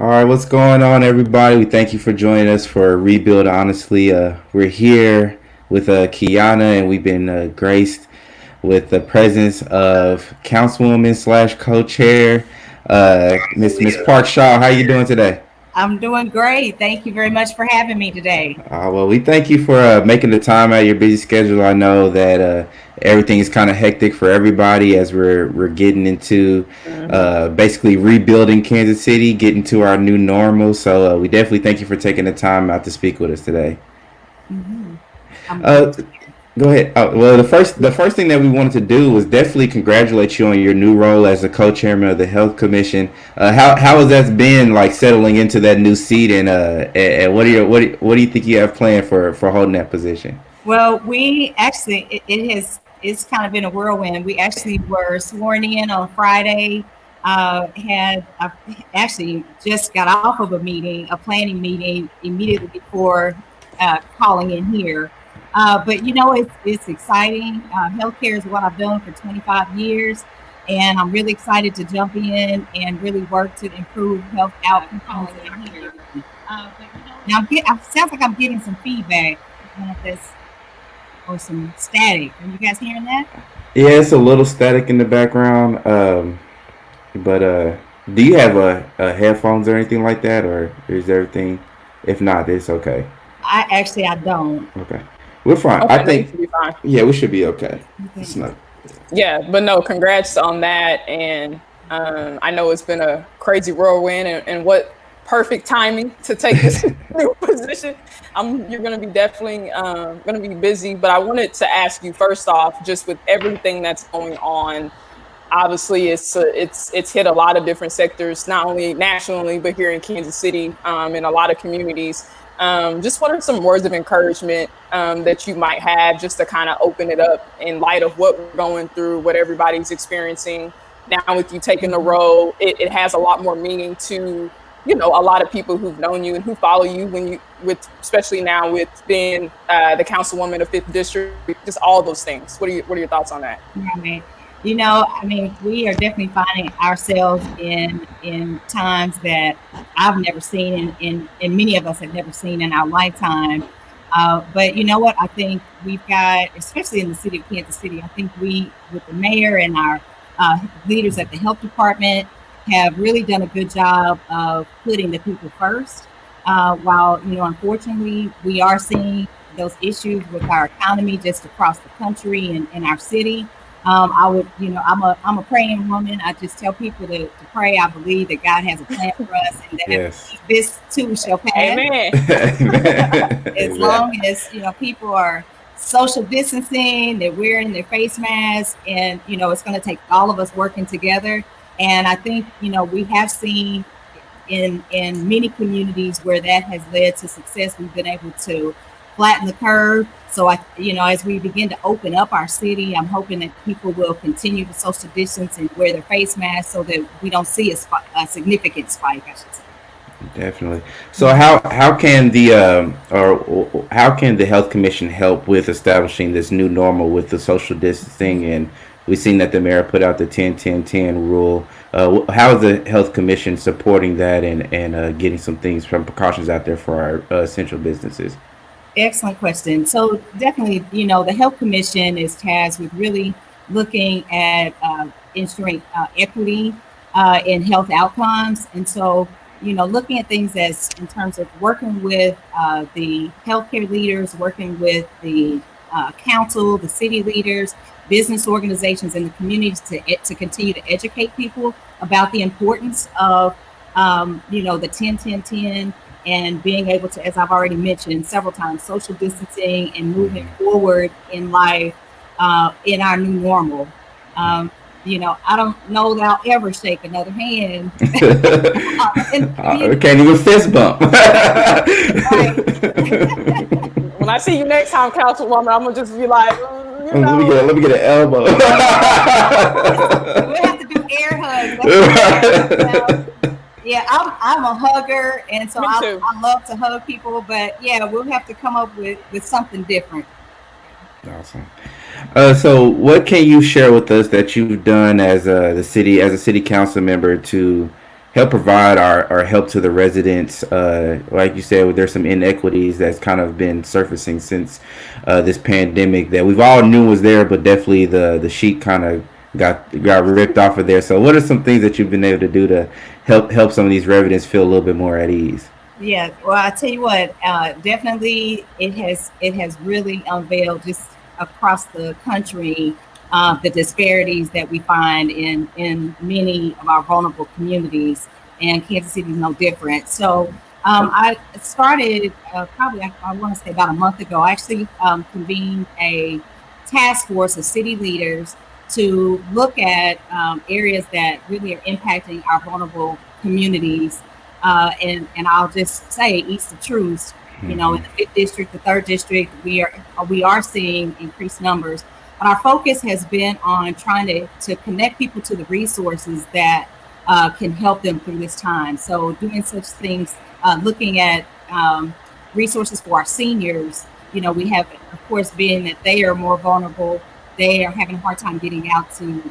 All right, what's going on, everybody? We thank you for joining us for Rebuild Honestly. We're here with Kiana, and we've been graced with the presence of Councilwoman slash co-chair, Miss Parks-Shaw. How you doing today? I'm doing great. Thank you very much for having me today. Well, we thank you for making the time out of your busy schedule. I know that everything is kind of hectic for everybody as we're getting into basically rebuilding Kansas City, getting to our new normal. So we definitely thank you for taking the time out to speak with us today. hmm I'm Uh, glad to. Go ahead. Well, the first thing that we wanted to do was definitely congratulate you on your new role as the co-chairman of the Health Commission. How has that been like settling into that new seat, and what do you think you have planned for holding that position? Well, we actually it has it's kind of been a whirlwind. We actually were sworn in on Friday. Had actually just got off of a planning meeting immediately before calling in here. But it's exciting. Healthcare is what I've done for 25 years, and I'm really excited to jump in and really work to improve health outcomes in our community. Now, sounds like I'm getting some feedback. I don't know if that's or some static. Are you guys hearing that? Yeah, it's a little static in the background. But do you have headphones or anything like that, or is everything? If not, it's okay. I don't. Okay, we're fine. I Okay, no, you think. should be fine. Yeah, we should be okay. It's Okay. not. Yeah, but no, congrats on that. And I know it's been a crazy whirlwind, and what perfect timing to take this new position. You're going to be definitely going to be busy, but I wanted to ask you first off, just with everything that's going on. Obviously, it's hit a lot of different sectors, not only nationally, but here in Kansas City, in a lot of communities. Just what are some words of encouragement that you might have just to kind of open it up in light of what we're going through, what everybody's experiencing now with you taking the role? It has a lot more meaning to, a lot of people who've known you and who follow you especially now with being the councilwoman of Fifth District, just all those things. What are your thoughts on that? Right. I mean, we are definitely finding ourselves in times that I've never seen, and many of us have never seen in our lifetime. But you know what? I think we've got, especially in the city of Kansas City, I think we, with the mayor and our leaders at the health department, have really done a good job of putting the people first. While unfortunately, we are seeing those issues with our economy just across the country and our city. I would, I'm a praying woman. I just tell people to pray. I believe that God has a plan for us, and that Yes. this too shall pass. Amen. As Amen. long as people are social distancing, they're wearing their face masks, and it's going to take all of us working together. And I think we have seen in many communities where that has led to success. We've been able to flatten the curve. So as we begin to open up our city, I'm hoping that people will continue to social distance and wear their face masks so that we don't see a significant spike, I should say. Definitely. So how can the or how can the health commission help with establishing this new normal with the social distancing? And we've seen that the mayor put out the 10-10-10 rule. How is the health commission supporting that and getting some things from precautions out there for our essential businesses? Excellent question. So definitely, the Health Commission is tasked with really looking at ensuring equity in health outcomes. And so, looking at things as in terms of working with the healthcare leaders, working with the council, the city leaders, business organizations, and the communities to continue to educate people about the importance of, the 10-10-10 and being able to, as I've already mentioned several times, social distancing and moving Hmm. forward in life in our new normal. I don't know that I'll ever shake another hand in the community. Can't even fist bump. Right. When I see you next time, Councilwoman, I'm gonna just be like, Let me get an elbow. We'll have to do air hugs. Yeah, I'm a hugger, and so me I, too. I love to hug people. But yeah, we'll have to come up with something different. Awesome. So, what can you share with us that you've done as a city council member to help provide our help to the residents. Like you said, there's some inequities that's kind of been surfacing since this pandemic that we've all knew was there, but definitely the sheet kind of got ripped off of there. So, what are some things that you've been able to do to help some of these residents feel a little bit more at ease? Yeah, well, I tell you what, definitely it has really unveiled just across the country the disparities that we find in many of our vulnerable communities, and Kansas City is no different. So I started probably I want to say about a month ago. I actually convened a task force of city leaders to look at areas that really are impacting our vulnerable communities. And I'll just say, east the truth. You know, in the fifth district, the third district, we are seeing increased numbers. But our focus has been on trying to connect people to the resources that can help them through this time. So doing such things, looking at resources for our seniors. You know, we have, of course, being that they are more vulnerable, they are having a hard time getting out to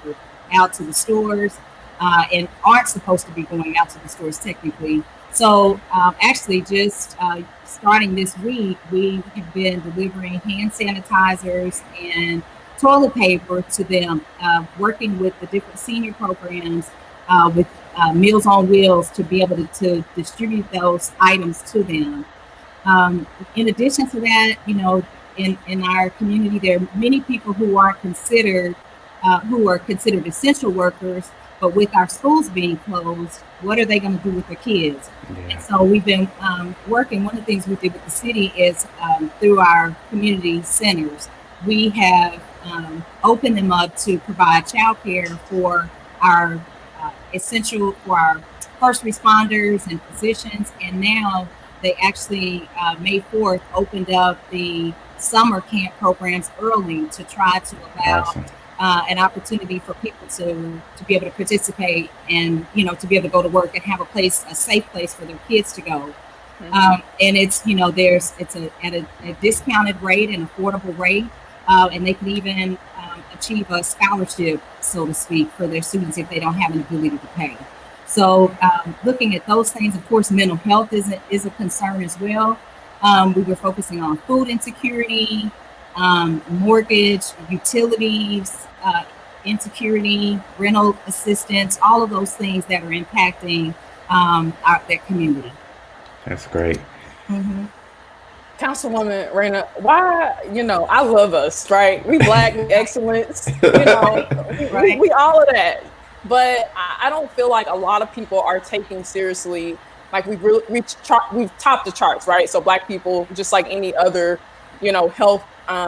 the stores, and aren't supposed to be going out to the stores technically. So actually, just starting this week, we have been delivering hand sanitizers and toilet paper to them, working with the different senior programs with Meals on Wheels to be able to distribute those items to them. In addition to that, you know, in our community, there are many people who are considered essential workers, but with our schools being closed, what are they going to do with their kids? Yeah. And so we've been working. One of the things we did with the city is through our community centers, we have opened them up to provide childcare for our for our first responders and physicians. And now they actually May 4th opened up the summer camp programs early to try to allow Awesome. an opportunity for people to be able to participate and, you know, to be able to go to work and have a safe place for their kids to go. And it's, you know, it's at a discounted rate, an affordable rate, and they can even achieve a scholarship, so to speak, for their students if they don't have an ability to pay. So looking at those things, of course, mental health is a concern as well. We were focusing on food insecurity, mortgage, utilities, insecurity, rental assistance, all of those things that are impacting their community. That's great. Mm-hmm. Councilwoman Ryana, why, you know, I love us, right? We Black excellence, you know, Right. we all of that. But I don't feel like a lot of people are taking seriously, like we've topped the charts, right? So Black people, just like any other, you know, health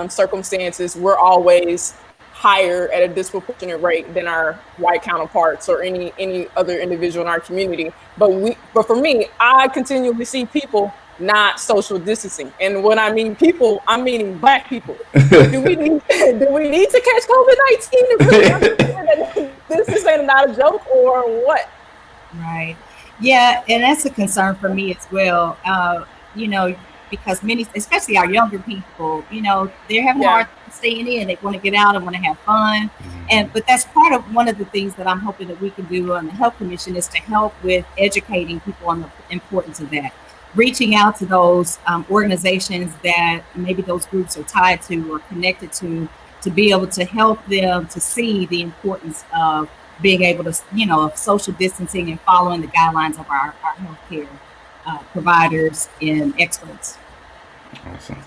circumstances, we're always higher at a disproportionate rate than our white counterparts or any other individual in our community. But for me, I continually see people not social distancing. And when I mean people, I'm meaning Black people. Do we need to catch COVID-19 to really understand that this is not a joke or what? Right. Yeah, and that's a concern for me as well. You know, because many, especially our younger people, you know, they're having a hard time staying in. They want to get out and want to have fun. But that's part of one of the things that I'm hoping that we can do on the Health Commission is to help with educating people on the importance of that. Reaching out to those organizations that maybe those groups are tied to or connected to be able to help them to see the importance of being able to, you know, of social distancing and following the guidelines of our healthcare providers and experts. Awesome.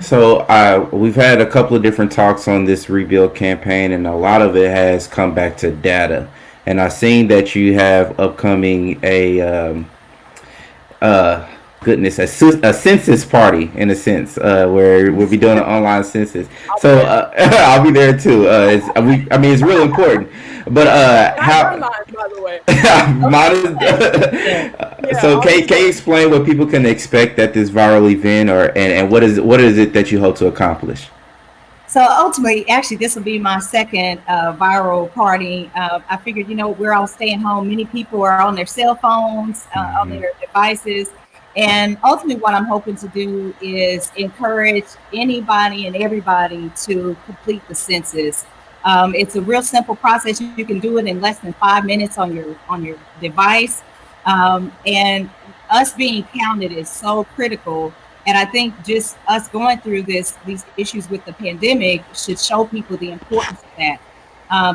So we've had a couple of different talks on this rebuild campaign, and a lot of it has come back to data. And I've seen that you have upcoming a census party, in a sense, where we'll be doing an online census. So I'll be there too. It's real important. But how? By the way. So can you explain what people can expect at this viral event, and what is it that you hope to accomplish? So ultimately, actually, this will be my second viral party. I figured, you know, we're all staying home. Many people are on their cell phones, on their devices. And ultimately, what I'm hoping to do is encourage anybody and everybody to complete the census. It's a real simple process. You can do it in less than 5 minutes on your device. And us being counted is so critical. And I think just us going through these issues with the pandemic should show people the importance of that.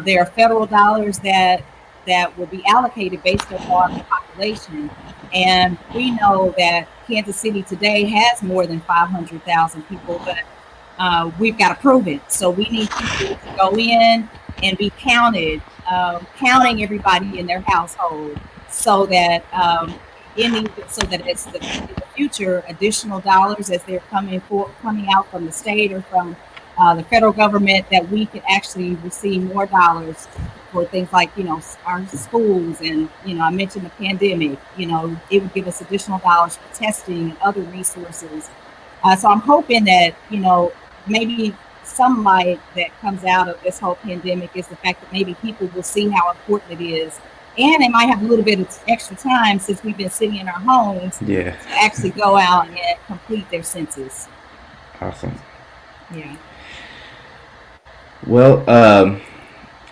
There are federal dollars that will be allocated based upon the population. And we know that Kansas City today has more than 500,000 people, but we've got to prove it. So we need people to go in and be counted, counting everybody in their household, so that it's in the future additional dollars as they're coming out from the state or from the federal government, that we could actually receive more dollars for things like, our schools. And, I mentioned the pandemic, it would give us additional dollars for testing and other resources. So I'm hoping that, maybe some light that comes out of this whole pandemic is the fact that maybe people will see how important it is. And they might have a little bit of extra time, since we've been sitting in our homes, to actually go out and complete their census. Awesome. Yeah. Well,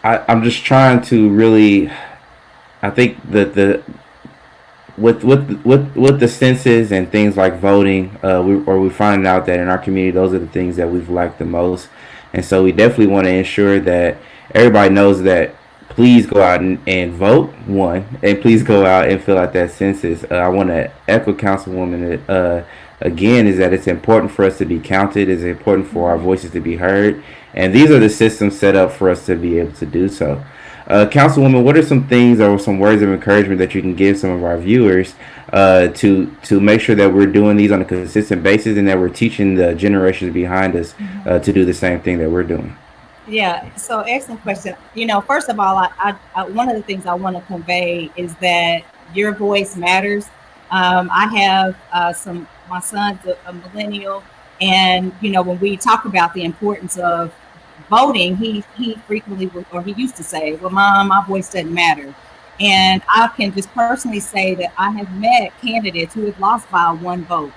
I'm just trying to really, I think that with the census and things like voting, we're finding out that in our community, those are the things that we've lacked the most. And so we definitely want to ensure that everybody knows that please go out and vote, one, and please go out and fill out that census. I want to echo Councilwoman again, is that it's important for us to be counted. It's important for our voices to be heard. And these are the systems set up for us to be able to do so. Councilwoman, what are some things or some words of encouragement that you can give some of our viewers to make sure that we're doing these on a consistent basis, and that we're teaching the generations behind us to do the same thing that we're doing? Yeah, so excellent question. First of all, I one of the things I want to convey is that your voice matters. I have my son's a millennial, and when we talk about the importance of voting, he frequently, or he used to say, "Well, Mom, my voice doesn't matter." And I can just personally say that I have met candidates who have lost by 1 vote.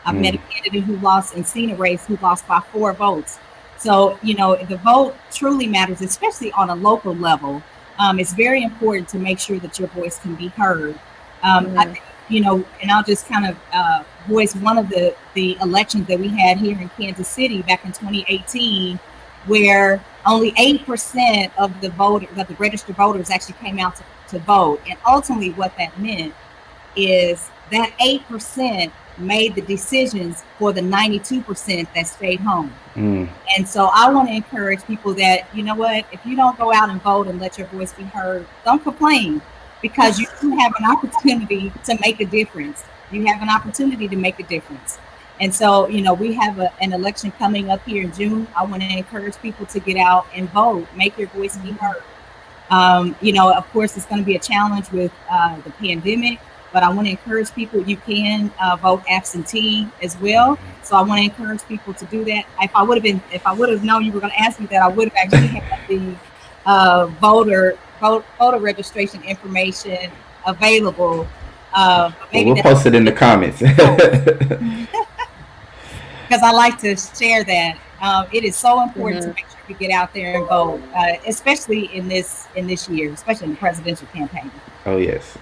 I've met a candidate who lost and seen a race who lost by 4 votes. So, the vote truly matters, especially on a local level. It's very important to make sure that your voice can be heard. I think, and I'll just kind of voice one of the elections that we had here in Kansas City back in 2018, where only 8% of the registered voters actually came out to vote. And ultimately what that meant is that 8% made the decisions for the 92% that stayed home. And so I want to encourage people that, if you don't go out and vote and let your voice be heard, don't complain, because you do have an opportunity to make a difference. You have an opportunity to make a difference. And so, we have an election coming up here in June. I want to encourage people to get out and vote, make your voice be heard. Of course, it's going to be a challenge with the pandemic, but I want to encourage people, you can vote absentee as well. So I want to encourage people to do that. If I would have known you were going to ask me that, I would have actually had the voter registration information available. We'll post it in the comments. Because I like to share that. It is so important to make sure you get out there and vote, especially in this year, especially in the presidential campaign. Oh, yes.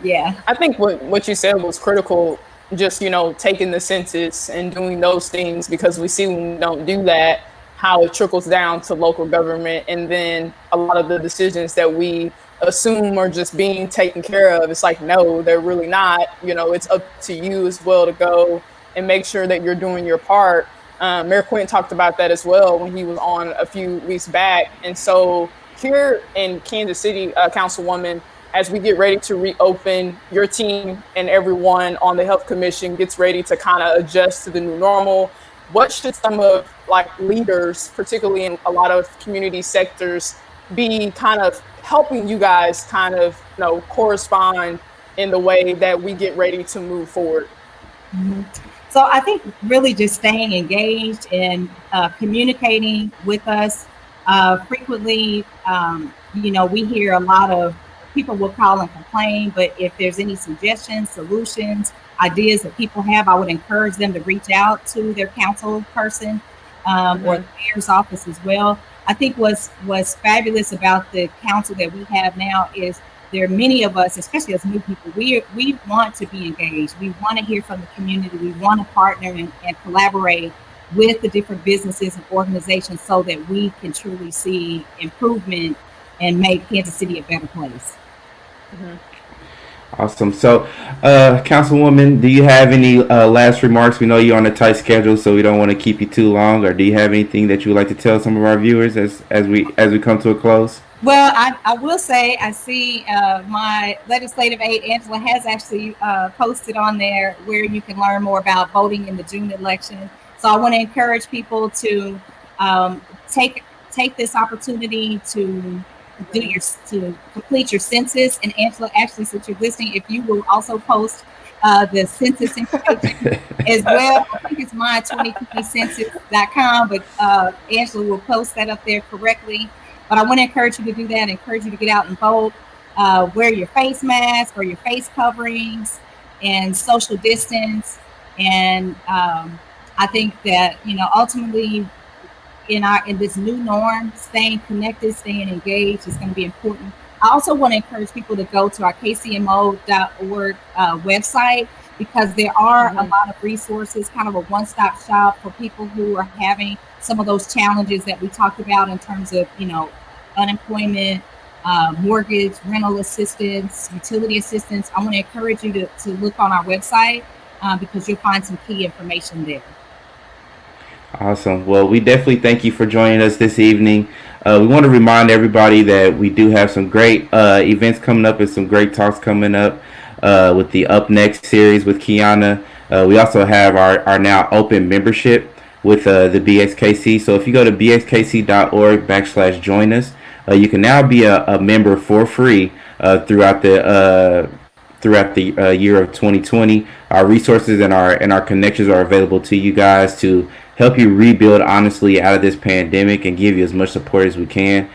Yeah. I think what you said was critical, just, taking the census and doing those things, because we see when we don't do that, how it trickles down to local government. And then a lot of the decisions that we assume are just being taken care of, it's like, no, they're really not. It's up to you as well to go and make sure that you're doing your part. Mayor Quinn talked about that as well when he was on a few weeks back. And so here in Kansas City, Councilwoman, as we get ready to reopen, your team and everyone on the Health Commission gets ready to kind of adjust to the new normal, what should some of leaders, particularly in a lot of community sectors, be kind of helping you guys kind of, correspond in the way that we get ready to move forward? So I think really just staying engaged and communicating with us frequently. We hear a lot of people will call and complain, but if there's any suggestions, solutions, ideas that people have, I would encourage them to reach out to their council person or the mayor's office as well. I think what's fabulous about the council that we have now is there are many of us, especially as new people, we want to be engaged. We want to hear from the community. We want to partner and collaborate with the different businesses and organizations so that we can truly see improvement and make Kansas City a better place. Awesome. So, Councilwoman, do you have any last remarks? We know you're on a tight schedule, so we don't want to keep you too long. Or do you have anything that you would like to tell some of our viewers as we come to a close? Well, I will say I see my legislative aide Angela has actually posted on there where you can learn more about voting in the June election. So I want to encourage people to take this opportunity to complete your census. And Angela, actually, since you're listening, if you will also post the census information as well. I think it's my2020census.com, but Angela will post that up there correctly. But I want to encourage you to do that, encourage you to get out and vote, wear your face mask or your face coverings, and social distance. And I think that, ultimately in this new norm, staying connected, staying engaged is going to be important. I also want to encourage people to go to our kcmo.org website, because there are a lot of resources, kind of a one-stop shop for people who are having some of those challenges that we talked about in terms of, unemployment, mortgage, rental assistance, utility assistance. I want to encourage you to look on our website because you'll find some key information there. Awesome. Well, we definitely thank you for joining us this evening. We want to remind everybody that we do have some great events coming up and some great talks coming up with the Up Next series with Kiana. We also have our now open membership with the BXKC. So if you go to bxkc.org/join us, you can now be a member for free throughout the year of 2020. Our resources and our connections are available to you guys to help you rebuild honestly out of this pandemic and give you as much support as we can.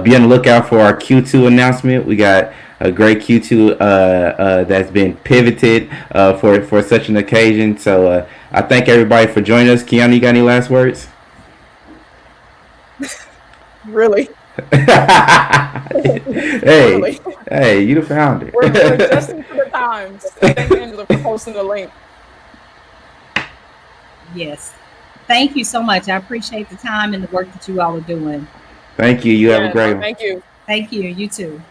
Be on the lookout for our Q2 announcement. We got a great Q2 that's been pivoted for such an occasion. So I thank everybody for joining us. Kiana, you got any last words? Really? Hey, you found it. We're adjusting to the times. Thank you, Angela, for posting the link. Yes. Thank you so much. I appreciate the time and the work that you all are doing. Thank you. You have a great one. Thank you. Thank you. You too.